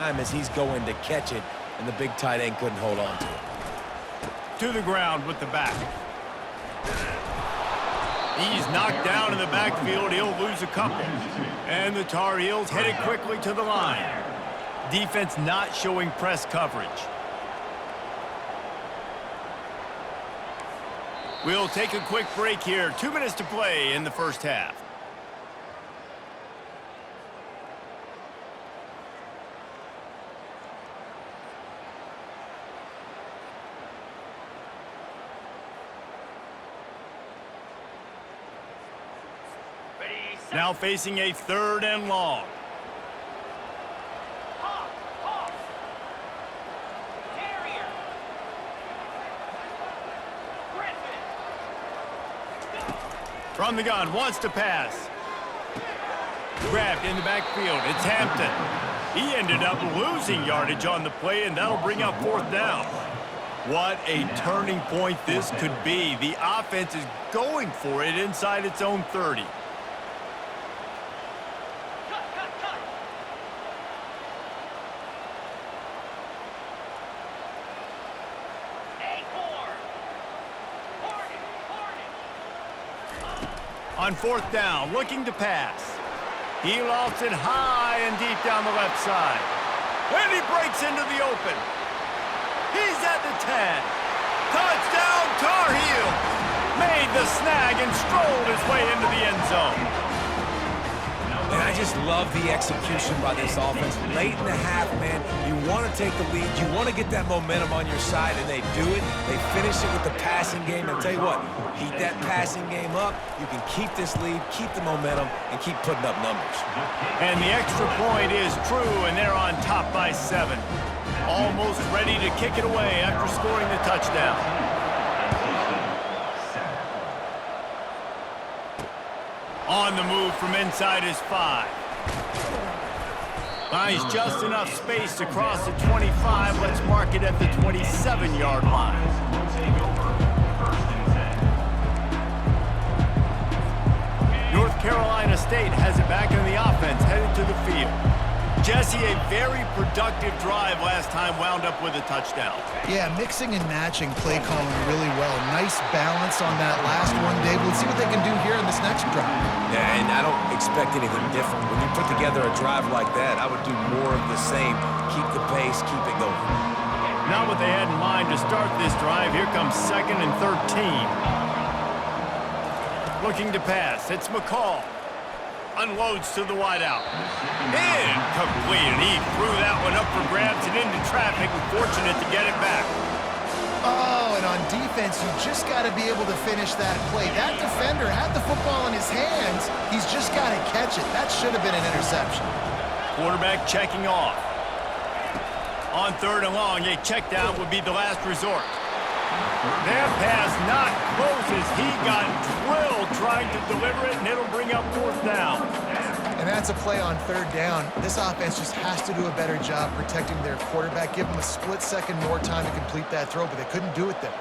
as he's going to catch it, and the big tight end couldn't hold on to it. To the ground with the back. He's knocked down in the backfield. He'll lose a couple. And the Tar Heels headed quickly to the line. Defense not showing press coverage. We'll take a quick break here. 2 minutes to play in the first half. Now facing a 3rd and long. From the gun, wants to pass. Grabbed in the backfield. It's Hampton. He ended up losing yardage on the play, and that'll bring up 4th down. What a turning point this could be. The offense is going for it inside its own 30. On 4th down, looking to pass. He lofts it high and deep down the left side. And he breaks into the open. He's at the 10. Touchdown, Tar Heels! Made the snag and strolled his way into the end zone. And I just love the execution by this offense. Late in the half, man, you want to take the lead. You want to get that momentum on your side, and they do it. They finish it with the passing game. And I'll tell you what, heat that passing game up. You can keep this lead, keep the momentum, and keep putting up numbers. And the extra point is true, and they're on top by 7. Almost ready to kick it away after scoring the touchdown. On the move from inside his 5. Finds just enough space to cross the 25. Let's mark it at the 27-yard line. North Carolina State has it back in the offense, headed to the field. Jesse, a very productive drive last time, wound up with a touchdown. Yeah, mixing and matching play calling really well. Nice balance on that last one, Dave. Let's see what they can do here in this next drive. Yeah, and I don't expect anything different. When you put together a drive like that, I would do more of the same. Keep the pace, keep it going. Not what they had in mind to start this drive. Here comes 2nd and 13. Looking to pass. It's McCall. Unloads to the wideout. Incomplete, and he threw that one up for grabs and into traffic, and fortunate to get it back. Oh, and on defense, you just got to be able to finish that play. That defender had the football in his hands. He's just got to catch it. That should have been an interception. Quarterback checking off. On 3rd and long, a check down would be the last resort. That pass not close as he got drilled trying to deliver it, and it'll bring up 4th down. And that's a play on 3rd down. This offense just has to do a better job protecting their quarterback. Give them a split second more time to complete that throw, but they couldn't do it there.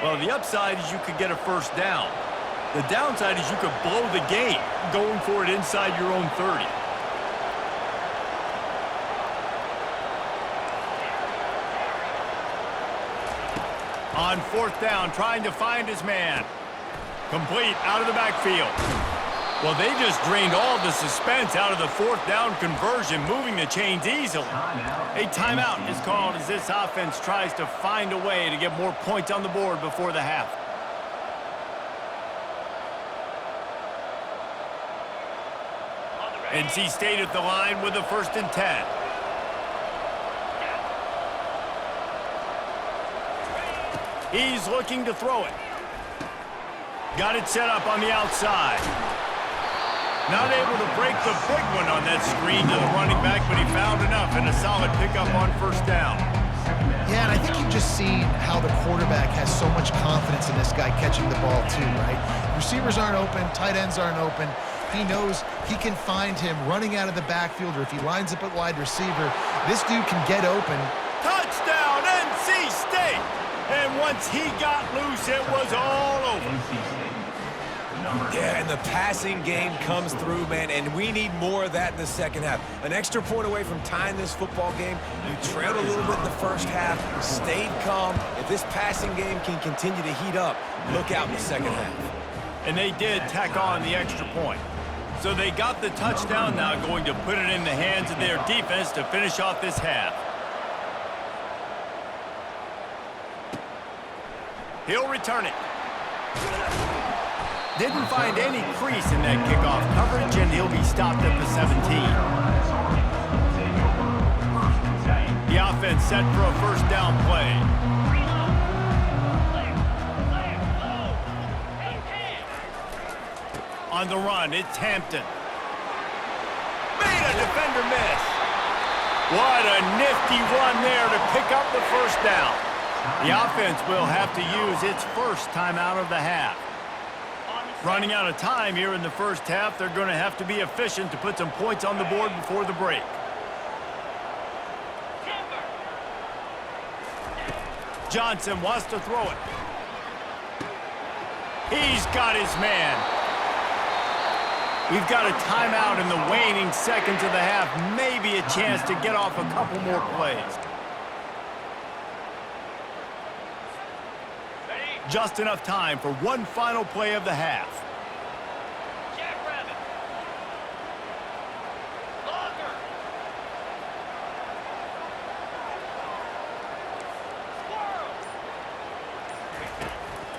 Well, the upside is you could get a 1st down. The downside is you could blow the game going for it inside your own 30. On 4th down, trying to find his man. Complete out of the backfield. Well, they just drained all the suspense out of the 4th down conversion, moving the chains easily. A timeout is called as this offense tries to find a way to get more points on the board before the half. NC State at the line with a 1st and 10. He's looking to throw it. Got it set up on the outside. Not able to break the big one on that screen to the running back, but he found enough and a solid pickup on 1st down. Yeah, and I think you've just seen how the quarterback has so much confidence in this guy catching the ball too, right? Receivers aren't open, tight ends aren't open. He knows he can find him running out of the backfield, or if he lines up at wide receiver, this dude can get open. Touchdown, NC State! And once he got loose, it was all over. Yeah, and the passing game comes through, man, and we need more of that in the second half. An extra point away from tying this football game. You trailed a little bit in the first half, stayed calm. If this passing game can continue to heat up, look out in the second half. And they did tack on the extra point. So they got the touchdown, now going to put it in the hands of their defense to finish off this half. He'll return it. Didn't find any crease in that kickoff coverage, and he'll be stopped at the 17. The offense set for a first down play. On the run, it's Hampton. Made a defender miss. What a nifty run there to pick up the first down. The offense will have to use its first timeout of the half. Running out of time here in the first half, they're going to have to be efficient to put some points on the board before the break. Johnson wants to throw it. He's got his man. We've got a timeout in the waning seconds of the half. Maybe a chance to get off a couple more plays. Just enough time for one final play of the half.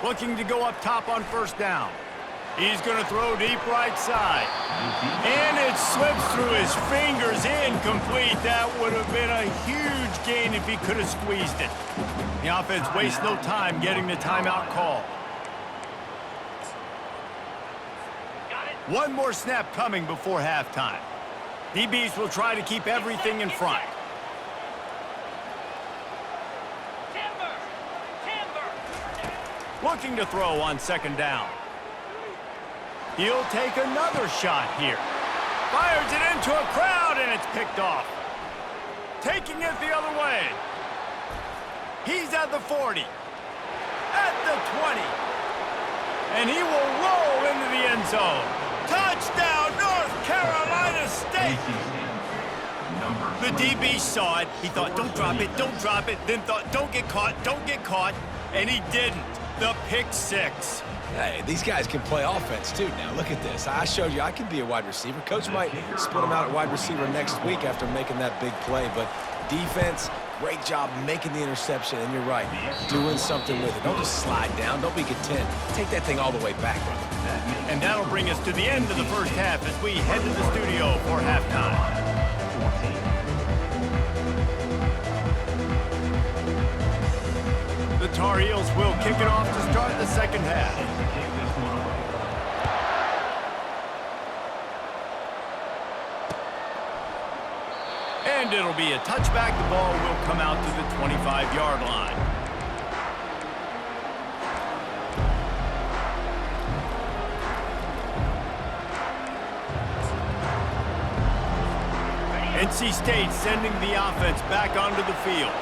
Looking to go up top on first down. He's going to throw deep right side. And it slips through his fingers, incomplete. That would have been a huge gain if he could have squeezed it. The offense wastes no time getting the timeout call. One more snap coming before halftime. DBs will try to keep everything in front. Looking to throw on second down. He'll take another shot here. Fires it into a crowd, and it's picked off. Taking it the other way. He's at the 40. At the 20. And he will roll into the end zone. Touchdown, North Carolina State! The DB saw it. He thought, don't drop it, don't drop it. Then thought, don't get caught. And he didn't. The pick six. Hey, these guys can play offense, too. Now, look at this. I showed you I can be a wide receiver. Coach might split him out at wide receiver next week after making that big play. But defense, great job making the interception. And you're right, doing something with it. Don't just slide down. Don't be content. Take that thing all the way back, brother. And that'll bring us to the end of the first half as we head to the studio for halftime. The Tar Heels will kick it off to start the second half. And it'll be a touchback. The ball will come out to the 25-yard line. NC State sending the offense back onto the field.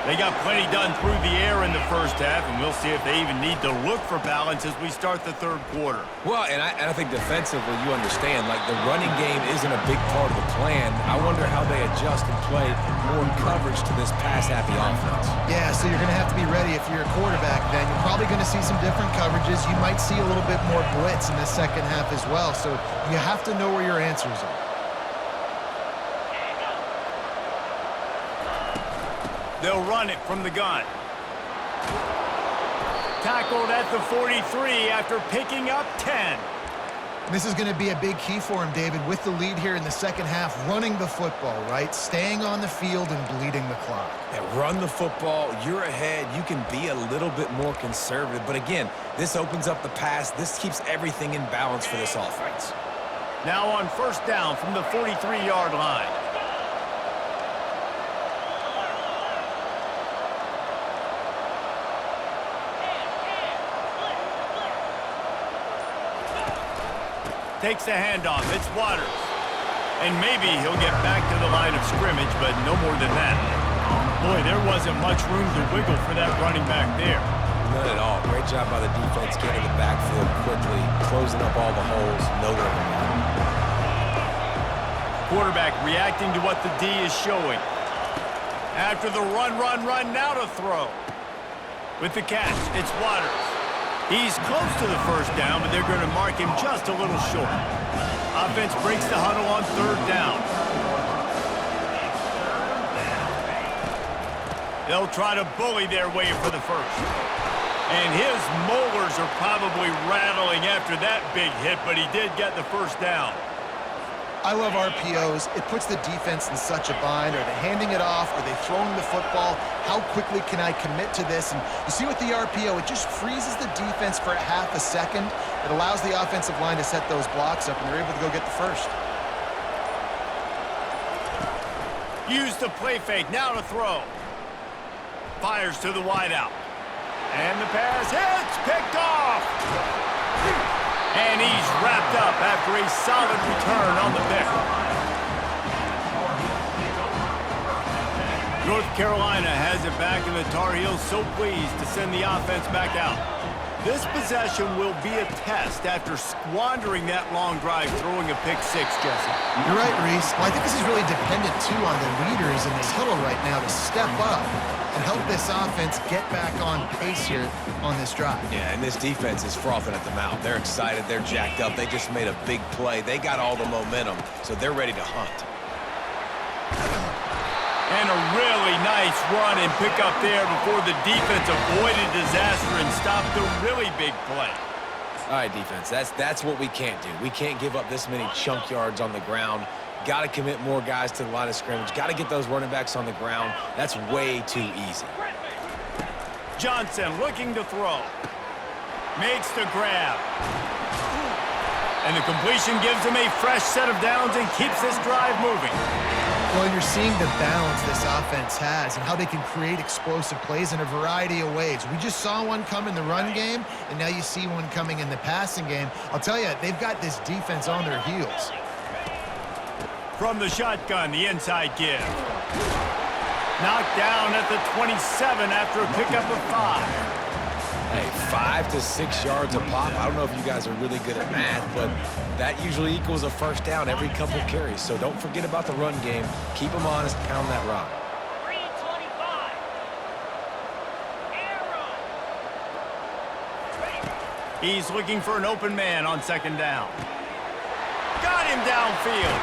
They got plenty done through the air in the first half, and we'll see if they even need to look for balance as we start the third quarter. Well, and I think defensively, you understand, like the running game isn't a big part of the plan. I wonder how they adjust and play more coverage to this pass-happy offense. Yeah, so you're going to have to be ready if you're a quarterback then. You're probably going to see some different coverages. You might see a little bit more blitz in the second half as well, so you have to know where your answers are. They'll run it from the gun. Tackled at the 43 after picking up 10. This is going to be a big key for him, David, with the lead here in the second half, running the football, right? Staying on the field and bleeding the clock. Yeah, run the football. You're ahead. You can be a little bit more conservative. But again, this opens up the pass. This keeps everything in balance for this offense. Now on first down from the 43-yard line. Takes the handoff. It's Waters. And maybe he'll get back to the line of scrimmage, but no more than that. Boy, there wasn't much room to wiggle for that running back there. None at all. Great job by the defense getting in the backfield quickly, closing up all the holes. Nowhere to run. Quarterback reacting to what the D is showing. After the run, now to throw. With the catch, it's Waters. He's close to the first down, but they're going to mark him just a little short. Offense breaks the huddle on third down. They'll try to bully their way for the first. And his molars are probably rattling after that big hit, but he did get the first down. I love RPOs. It puts the defense in such a bind. Are they handing it off? Are they throwing the football? How quickly can I commit to this? And you see with the RPO, it just freezes the defense for a half a second. It allows the offensive line to set those blocks up, and they're able to go get the first. Use the play fake, now to throw. Fires to the wideout. And the pass hits, picked off. And he's wrapped up after a solid return on the pick. North Carolina has it back, and the Tar Heels so pleased to send the offense back out. This possession will be a test after squandering that long drive throwing a pick six, Jesse. You're right, Reese. Well, I think this is really dependent, too, on the leaders in this huddle right now to step up and help this offense get back on pace here on this drive. Yeah, and this defense is frothing at the mouth. They're excited. They're jacked up. They just made a big play. They got all the momentum, so they're ready to hunt. And a really nice run and pick up there before the defense avoided disaster and stopped the really big play. All right, defense, that's what we can't do. We can't give up this many chunk yards on the ground. Got to commit more guys to the line of scrimmage. Got to get those running backs on the ground. That's way too easy. Johnson looking to throw. Makes the grab. And the completion gives him a fresh set of downs and keeps this drive moving. Well, and you're seeing the balance this offense has and how they can create explosive plays in a variety of ways. We just saw one come in the run game, and now you see one coming in the passing game. I'll tell you, they've got this defense on their heels. From the shotgun, the inside give. Knocked down at the 27 after a pickup of 5. Hey, 5 to 6 yards a pop. I don't know if you guys are really good at math, but that usually equals a first down every couple of carries. So don't forget about the run game. Keep them honest, pound that rock. 325. He's looking for an open man on second down. Got him downfield.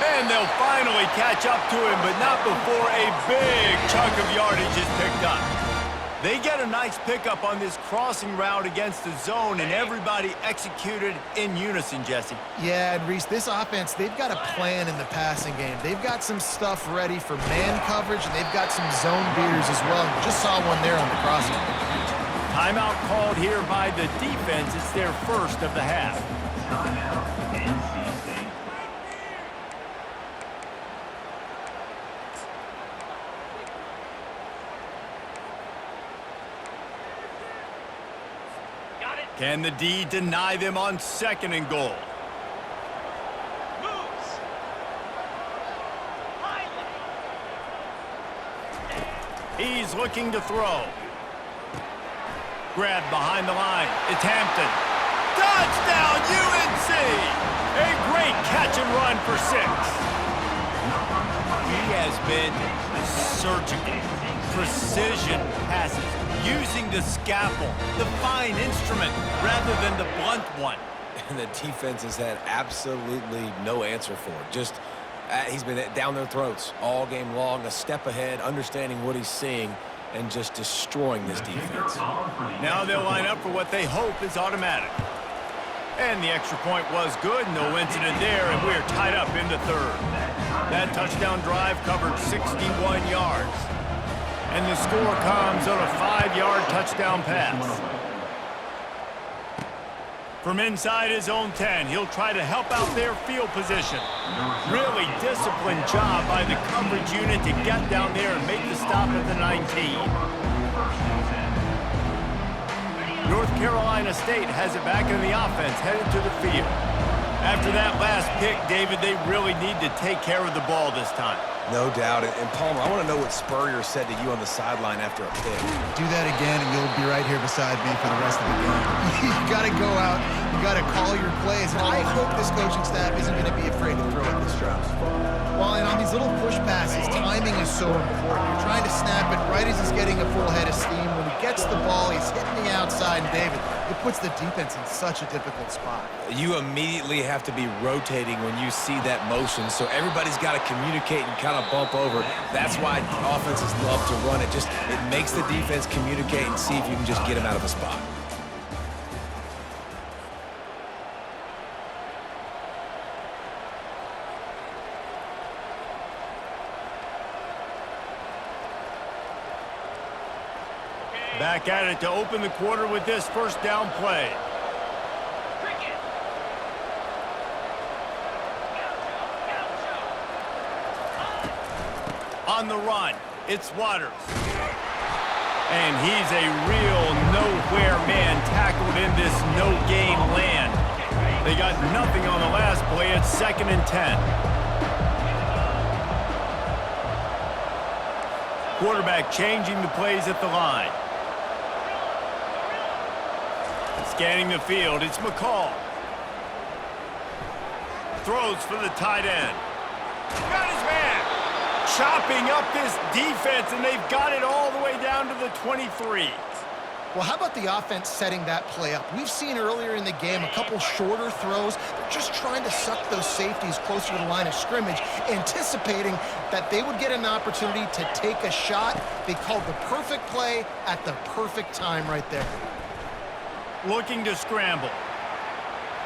And they'll finally catch up to him, but not before a big chunk of yardage is picked up. They get a nice pickup on this crossing route against the zone, and everybody executed in unison, Jesse. Yeah, and Reese, this offense, they've got a plan in the passing game. They've got some stuff ready for man coverage, and they've got some zone beaters as well. You just saw one there on the crossing. Timeout called here by the defense. It's their first of the half. Can the D deny them on second and goal? He's looking to throw. Grabbed behind the line. It's Hampton. Touchdown, UNC! A great catch and run for 6. He has been surgical. Precision passes. Using the scalpel, the fine instrument, rather than the blunt one. And the defense has had absolutely no answer for it. Just, he's been down their throats all game long, a step ahead, understanding what he's seeing, and just destroying this defense. Now they'll line up for what they hope is automatic. And the extra point was good, no incident there, and we're tied up in the third. That touchdown drive covered 61 yards. And the score comes on a 5-yard touchdown pass. From inside his own 10, he'll try to help out their field position. Really disciplined job by the coverage unit to get down there and make the stop at the 19. North Carolina State has it back in the offense, headed to the field. After that last pick, David, they really need to take care of the ball this time. No doubt. And Palmer, I want to know what Spurrier said to you on the sideline after a pick. Do that again, and you'll be right here beside me for the rest of the game. You got to go out. You got to call your plays. And I hope this coaching staff isn't going to be afraid to throw at this drop. Well, and on these little push passes, timing is so important. You're trying to snap it right as he's getting a full head of steam. When he gets the ball, he's hitting the outside, and David, it puts the defense in such a difficult spot. You immediately have to be rotating when you see that motion, so everybody's got to communicate and kind of bump over. That's why offenses love to run it. It makes the defense communicate and see if you can just get them out of the spot. Back at it to open the quarter with this first down play. On the run, it's Waters. And he's a real nowhere man tackled in this no-gain land. They got nothing on the last play. It's 2nd and 10. Quarterback changing the plays at the line. Scanning the field, it's McCall. Throws for the tight end. Got his man. Chopping up this defense, and they've got it all the way down to the 23. Well, how about the offense setting that play up? We've seen earlier in the game a couple shorter throws. They're just trying to suck those safeties closer to the line of scrimmage, anticipating that they would get an opportunity to take a shot. They called the perfect play at the perfect time right there. Looking to scramble.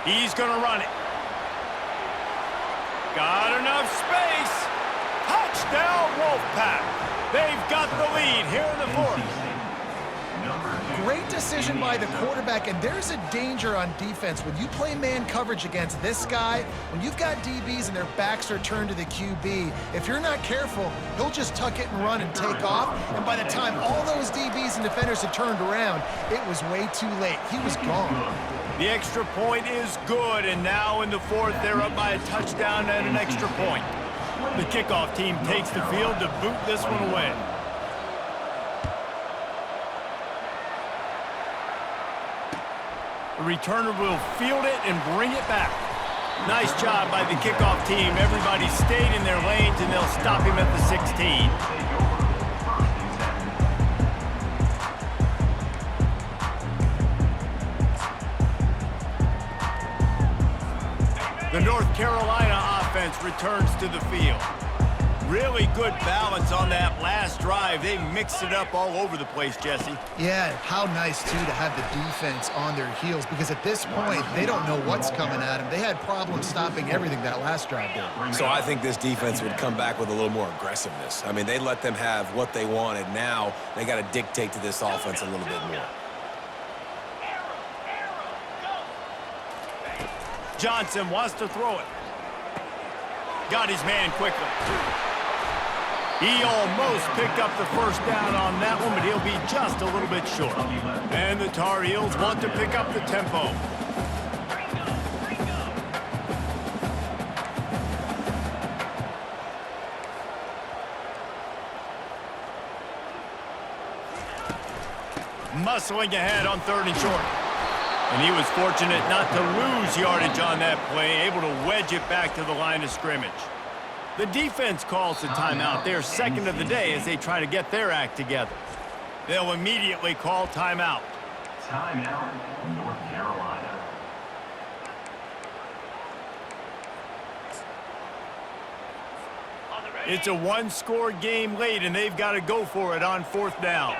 He's going to run it. Got enough space. Touchdown, Wolfpack. They've got the lead here in the fourth. Great decision by the quarterback, and there's a danger on defense. When you play man coverage against this guy, when you've got DBs and their backs are turned to the QB, if you're not careful, he'll just tuck it and run and take off, and by the time all those DBs and defenders had turned around, it was way too late. He was gone. The extra point is good, and now in the fourth, they're up by a touchdown and an extra point. The kickoff team takes the field to boot this one away. The returner will field it and bring it back. Nice job by the kickoff team. Everybody stayed in their lanes, and they'll stop him at the 16. The North Carolina offense returns to the field. Really good balance on that last drive. They mixed it up all over the place, Jesse. Yeah, how nice, too, to have the defense on their heels, because at this point, they don't know what's coming at them. They had problems stopping everything that last drive did. So I think this defense would come back with a little more aggressiveness. I mean, they let them have what they wanted. Now they got to dictate to this offense a little bit more. Johnson wants to throw it. Got his man quickly. He almost picked up the first down on that one, but he'll be just a little bit short. And the Tar Heels want to pick up the tempo. Muscling ahead on 3rd and short. And he was fortunate not to lose yardage on that play, able to wedge it back to the line of scrimmage. The defense calls the timeout. They're second of the day as they try to get their act together. They'll immediately call timeout. Timeout, North Carolina. It's a one-score game late, and they've got to go for it on 4th down.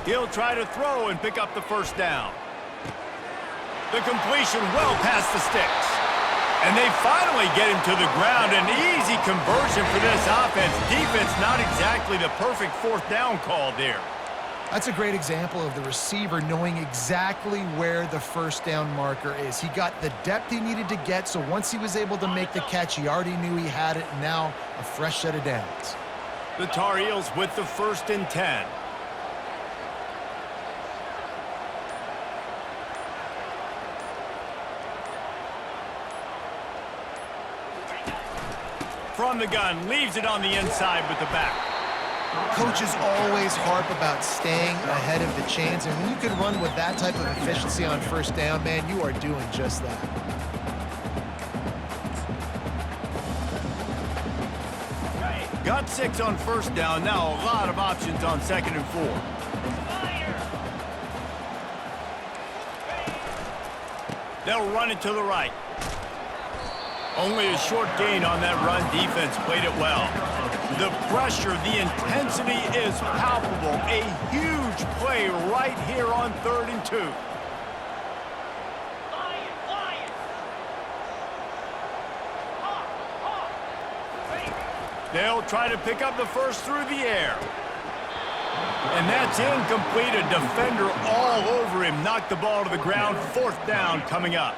He'll try to throw and pick up the first down. The completion well past the sticks. And they finally get him to the ground. An easy conversion for this offense. Defense not exactly the perfect 4th down call there. That's a great example of the receiver knowing exactly where the first down marker is. He got the depth he needed to get, so once he was able to make the catch, he already knew he had it, and now a fresh set of downs. The Tar Heels with the 1st and 10. From the gun, leaves it on the inside with the back. Coaches always harp about staying ahead of the chains, and when you can run with that type of efficiency on 1st down, man, you are doing just that. Got 6 on 1st down, now a lot of options on 2nd and 4. They'll run it to the right. Only a short gain on that run. Defense played it well. The pressure, the intensity is palpable. A huge play right here on 3rd and 2. They'll try to pick up the 1st through the air. And that's incomplete. A defender all over him. Knocked the ball to the ground. 4th down coming up.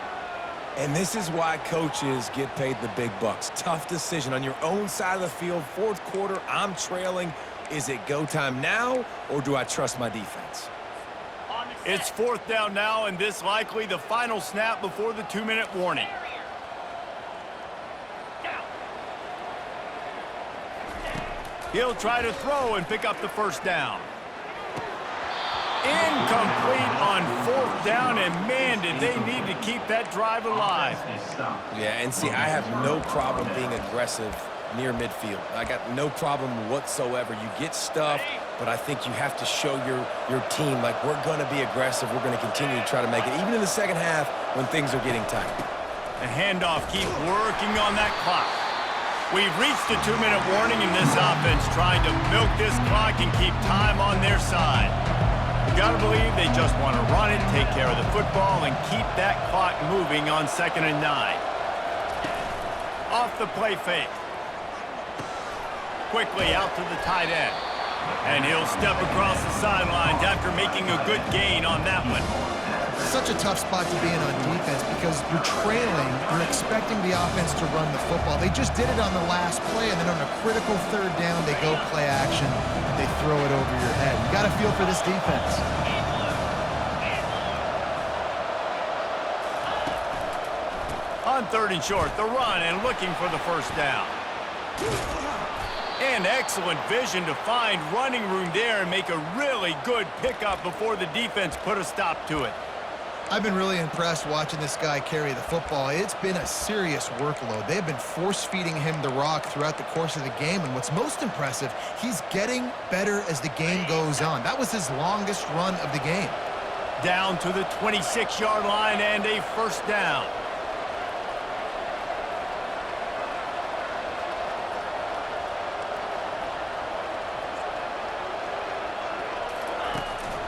And this is why coaches get paid the big bucks. Tough decision on your own side of the field. 4th quarter, I'm trailing. Is it go time now, or do I trust my defense? It's 4th down now, and this likely the final snap before the 2-minute warning. He'll try to throw and pick up the 1st down. Incomplete on 4th down, and man, did they need to keep that drive alive. Yeah, and see, I have no problem being aggressive near midfield. I got no problem whatsoever. You get stuff, but I think you have to show your team, like, we're going to be aggressive. We're going to continue to try to make it, even in the 2nd half when things are getting tight. The handoff, keep working on that clock. We've reached the 2-minute warning in this offense, trying to milk this clock and keep time on their side. You gotta believe they just want to run it, take care of the football, and keep that clock moving on 2nd and 9. Off the play fake. Quickly out to the tight end. And he'll step across the sidelines after making a good gain on that one. Such a tough spot to be in on defense because you're trailing, you're expecting the offense to run the football. They just did it on the last play, and then on a critical 3rd down, they go play action, and they throw it over your head. You got to feel for this defense. On 3rd and short, the run and looking for the 1st down. And excellent vision to find running room there and make a really good pickup before the defense put a stop to it. I've been really impressed watching this guy carry the football. It's been a serious workload. They have been force-feeding him the rock throughout the course of the game, and what's most impressive, he's getting better as the game goes on. That was his longest run of the game. Down to the 26-yard line and a 1st down.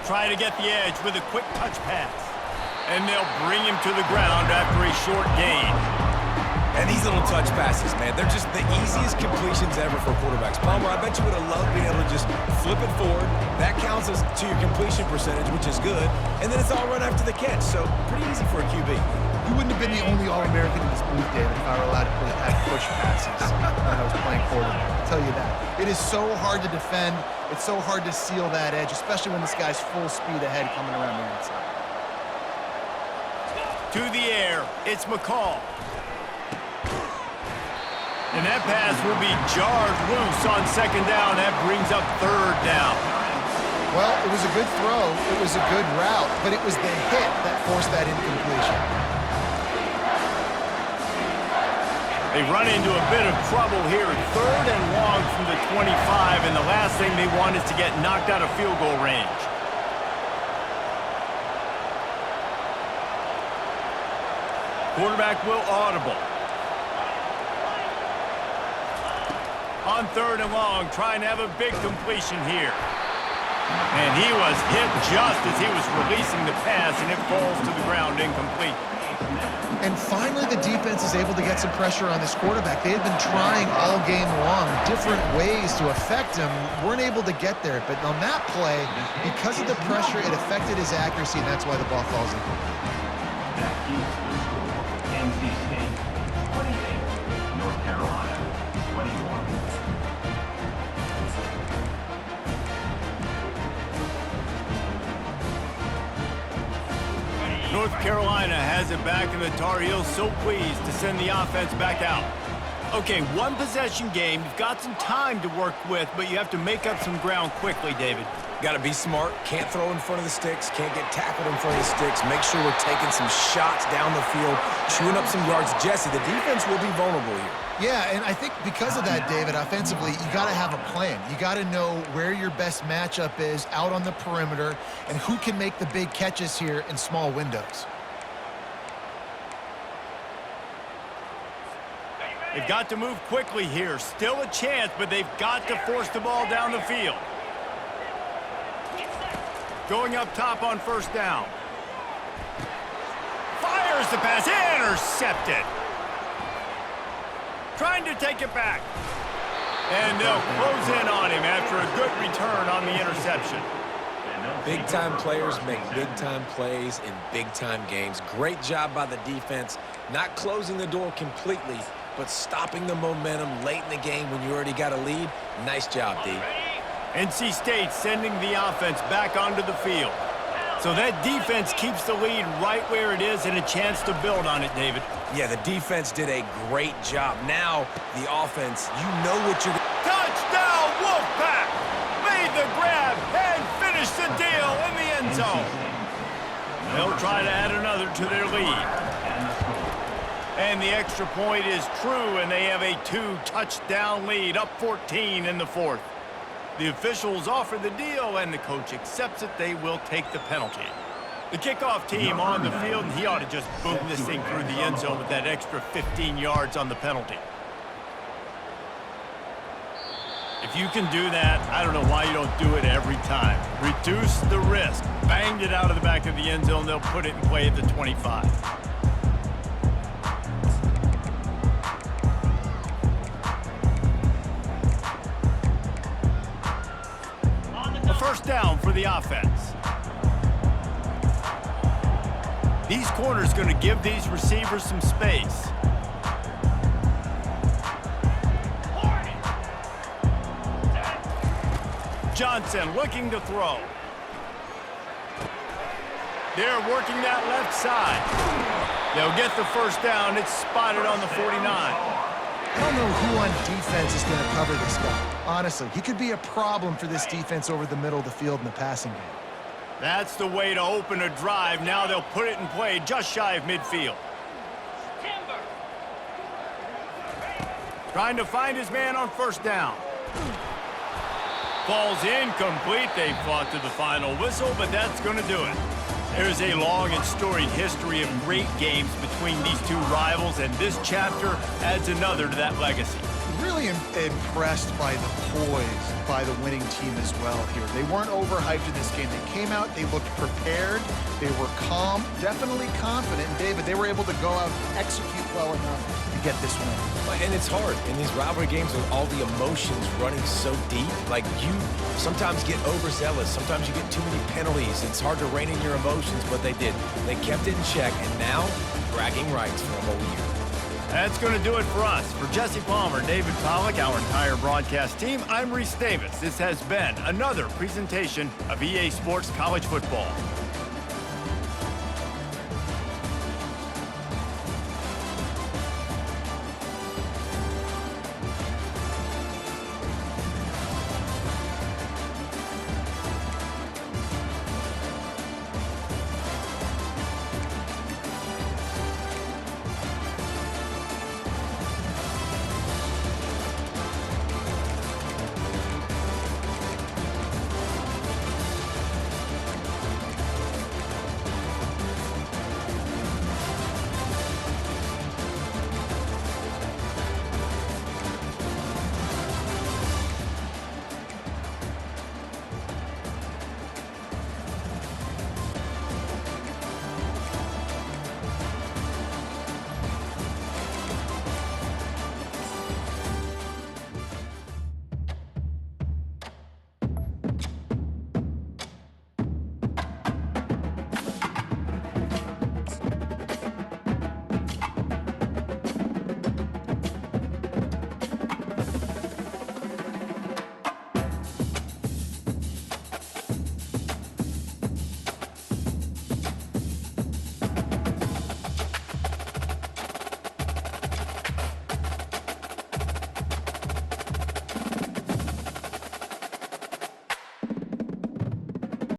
Try to get the edge with a quick touch pass. And they'll bring him to the ground after a short gain. And these little touch passes, man, they're just the easiest completions ever for quarterbacks. Palmer, I bet you would have loved being able to just flip it forward. That counts as to your completion percentage, which is good. And then it's all run after the catch, so pretty easy for a QB. You wouldn't have been the only All-American in this booth, David, if I were allowed to have push passes when I was playing quarterback. I'll tell you that. It is so hard to defend. It's so hard to seal that edge, especially when this guy's full speed ahead coming around the inside. To the air, it's McCall. And that pass will be jarred loose on 2nd down. That brings up 3rd down. Well, it was a good throw. It was a good route, but it was the hit that forced that incompletion. They run into a bit of trouble here. 3rd and long from the 25, and the last thing they want is to get knocked out of field goal range. Quarterback will audible. On 3rd and long, trying to have a big completion here. And he was hit just as he was releasing the pass, and it falls to the ground incomplete. And finally, the defense is able to get some pressure on this quarterback. They had been trying all game long different ways to affect him, weren't able to get there. But on that play, because of the pressure, it affected his accuracy, and that's why the ball falls in. That keeps the score. NC State 28, North Carolina 21. North Carolina has it back, and the Tar Heels so pleased to send the offense back out. Okay, one possession game. You've got some time to work with, but you have to make up some ground quickly, David. Got to be smart. Can't throw in front of the sticks. Can't get tackled in front of the sticks. Make sure we're taking some shots down the field, chewing up some yards. Jesse, the defense will be vulnerable here. Yeah, and I think because of that, David, offensively, you got to have a plan. You got to know where your best matchup is out on the perimeter and who can make the big catches here in small windows. They've got to move quickly here. Still a chance, but they've got to force the ball down the field. Going up top on first down. Fires the pass. Intercepted. Trying to take it back. And they'll close in on him after a good return on the interception. Big-time players make big-time plays in big-time games. Great job by the defense, not closing the door completely, but stopping the momentum late in the game when you already got a lead. Nice job, D. NC State sending the offense back onto the field. So that defense keeps the lead right where it is and a chance to build on it, David. Yeah, the defense did a great job. Now, the offense, you know what you're... Touchdown, Wolfpack! Made the grab and finished the deal in the end zone. They'll try to add another to their lead. And the extra point is true, and they have a 2-touchdown lead, up 14 in the fourth. The officials offer the deal, and the coach accepts it. They will take the penalty. The kickoff team on the field, and he ought to just boom this thing through the end zone with that extra 15 yards on the penalty. If you can do that, I don't know why you don't do it every time. Reduce the risk. Banged it out of the back of the end zone. They'll put it in play at the 25. First down for the offense. These corners going to give these receivers some space. Johnson looking to throw. They're working that left side. They'll get the first down. It's spotted on the 49. I don't know who on defense is going to cover this guy. Honestly, he could be a problem for this defense over the middle of the field in the passing game. That's the way to open a drive. Now they'll put it in play just shy of midfield. Trying to find his man on first down. Falls incomplete. They fought to the final whistle, but that's going to do it. There's a long and storied history of great games between these two rivals, and this chapter adds another to that legacy. Really impressed by the poise by the winning team as well here. They weren't overhyped in this game. They came out, they looked prepared, they were calm, definitely confident. And David, they were able to go out and execute well enough to get this win. And it's hard in these rivalry games with all the emotions running so deep. Like, you sometimes get overzealous. Sometimes you get too many penalties. It's hard to rein in your emotions, but they did. They kept it in check, and now bragging rights for a whole year. That's going to do it for us. For Jesse Palmer, David Pollack, our entire broadcast team, I'm Reese Davis. This has been another presentation of EA Sports College Football.